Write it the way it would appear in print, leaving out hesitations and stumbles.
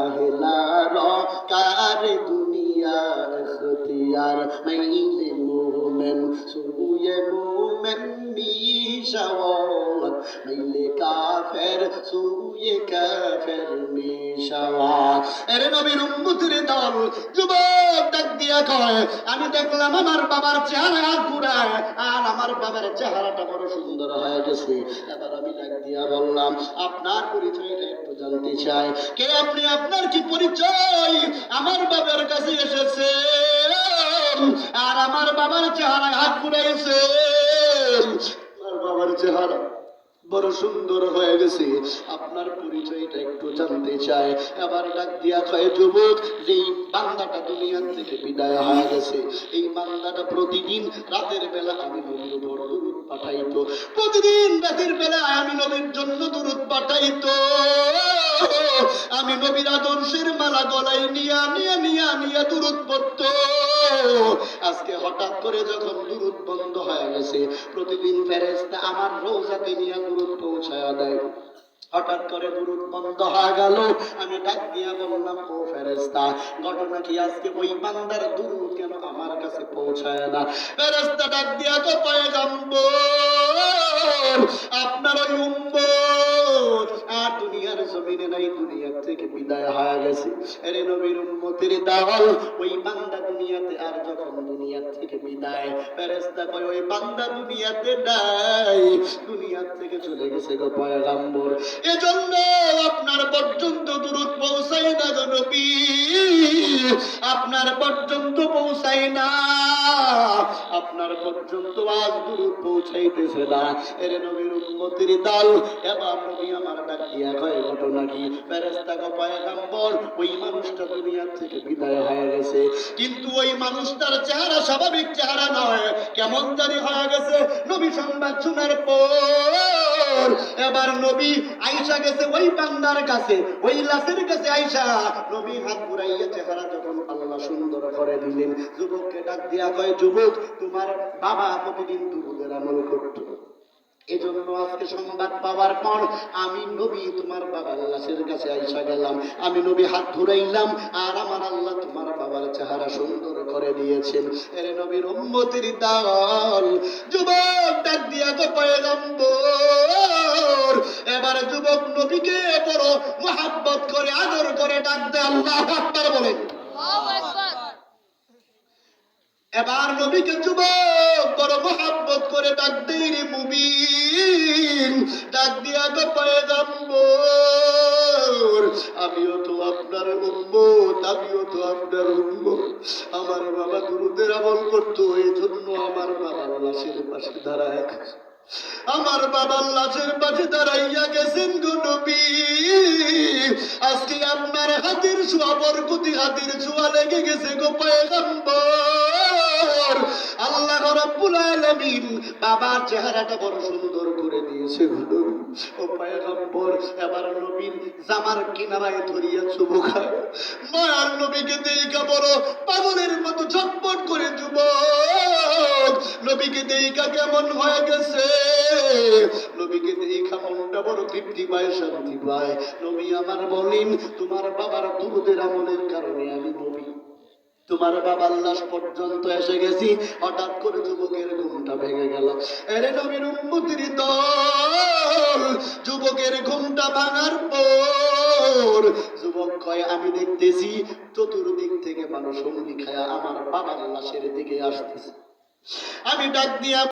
কাহেলার কার দুনিয়া এখতিয়ার মাইলে মোমেন সুয়ে মোমেন মিশাওয়াত মাইলে কাফের সুয়ে কাফের মিশাওয়াত। এর নবীর উম্মতের দল যুবক ডাক দিয়া কয়, আমি দেখলাম আমার বাবার চেহারা ঘুরায় আর আমার বাবার চেহারাটা বড় সুন্দর হয়ে গেছে। এবার আমি ডাক দিয়া বললাম, আপনার পরিচয়টা একটু জানতে চাই। কে আপনি? আপনার কি পরিচয়? আমার বাবার কাছে এসেছে আর আমার বাবার চেহারায় হাত ঘুরাইছে। আমার বাবার চেহারা বড় সুন্দর হয়ে গেছে, আপনার পরিচয়টা একটু জানতে চাই। এবার ডাক দিয়া কয়, যুবক, যেই বান্দাটা দুনিয়া থেকে বিদায় হয়ে গেছে, এই বান্দাটা প্রতিদিন রাতের বেলা আমি নবীর উপর দুরূদ পাঠাইতো, প্রতিদিন রাতের বেলা আমি নবীর জন্য দুরূদ পাঠাইতো। আমি নবীর আদর্শের মালা গলায় নিয়া নিয়া নিয়া নিয়া দুরূদ পড়তো। আজকে হঠাৎ করে যখন দুরূদ বন্ধ হয়ে গেছে, প্রতিদিন ফেরেশতা আমার রওজাতে নিয়ে দুরূদ পৌঁছায়া দেয়। হঠাৎ করে দুরূদ বন্ধ হয়ে গেল। আমি ডাক দিয়া বললাম, ও ফেরেশতা, ঘটনা কি আজকে ওই বান্দার দুরূদ কেন আমার কাছে পৌঁছায় না? ফেরেশতা ডাক দিয়া তো, পয়গম্বর, আপনার ওই উম্মত আর দুনিয়ার জমিনে নাই, দুনিয়া থেকে বিদায় হয়ে গেছে। এর নবীর উম্মতের দল, ওই বান্দা দুনিয়াতে আর যখন দুনিয়া থেকে বিদায়, ফেরেশতা কয়, ওই বান্দা দুনিয়াতে নাই, দুনিয়া থেকে চলে গেছে গো পয়গম্বর। এজন্য আপনার পর্যন্ত দুরূদ পৌঁছায় না গো নবী, আপনার পর্যন্ত পৌঁছায় না, আপনার পর্যন্ত আজ দুরূদ পৌঁছাইতেছে না। এর নবীর উম্মতের দল, এবার নবী আমার ডাক দিয়া কয়, ঘটনা কি? ফেরেশতা কয়, পয়গম্বর, ওই মানুষটা দুনিয়া থেকে বিদায় হয়ে গেছে, কিন্তু ওই মানুষটার চেহারা স্বাভাবিক চেহারা নয়, কেমন জানি হয়ে গেছে। নবী সংবাদ শোনার পর এবার নবী আয়েশা গেছে ওই বান্দার কাছে, ওই লাশের কাছে। আয়েশা, নবী হাত ঘুরাইয়া চেহারা যখন আল্লাহ সুন্দর করে দিলেন, যুবককে ডাক দিয়া কয়, যুবক, তোমার বাবা প্রতিদিন দুরূদের আমল করত, এজন্য আজকে সংবাদ পাওয়ার পর আমি নবী তোমার বাবার লাশের কাছে আইসা গেলাম। আমি নবী হাত ধরাইলাম আর আমার আল্লাহ তোমার বাবার চেহারা সুন্দর করে দিয়েছেন। এর নবীর উম্মতের দল, যুবক ডাক দিয়া কয়, পয়গম্বর। এবার যুবক নবীকে বড় মুহাব্বত করে আদর করে ডাক দেয়, আল্লাহু আকবার বলেন। এবার নবীকে যুবক বড় মহব্বত করে ডাক দেই, রে মুমিন, ডাক দিয়া তো, পয়গম্বর, আমিও তো আপনার উম্মত, আমিও তো আপনার উম্মত। আমার বাবা দুরূদের আমল করতো, এই জন্য আমার বাবার লাশের পাশে দাঁড়ায়, আমার বাবার লাশের পাশে দাঁড়াইয়া গেছেন গো নবী। আজকে আপনার হাতের ছোঁয়া, বরকতি হাতের ছোঁয়া লেগে গেছে গো পয়গম্বর। আল্লাহ রাব্বুল আলামিন বাবার চেহারাটা বড় সুন্দর করে দিয়েছে গো নবী। ও পয়গম্বর, এবার নবীর জামার কিনারায় ধরিয়া চুমু খায়। মায়ার নবীকে দেইকা বড় পাগলের মতো ছটফট করে যুবক, নবীকে দেইকা কেমন হয়ে গেছে, নবীকে দেখা মনটা বড় তৃপ্তি পায়, শান্তি পায়। নবী আমার বলেন, তোমার বাবার দুরূদের আমলের কারণে আমি নবী তোমার বাবার লাশ পর্যন্ত এসে গেছি। হঠাৎ করে যুবকের ঘুমটা ভেঙে গেল। এরে নবীর উম্মতের দল, যুবকের ঘুমটা ভাঙার পর যুবক কয়, আমি দেখতেছি চতুর্দিক থেকে মানুষ হুমড়ি খায়া আমার বাবার লাশের দিকে আসতেছে। আমি ডাক দিয়া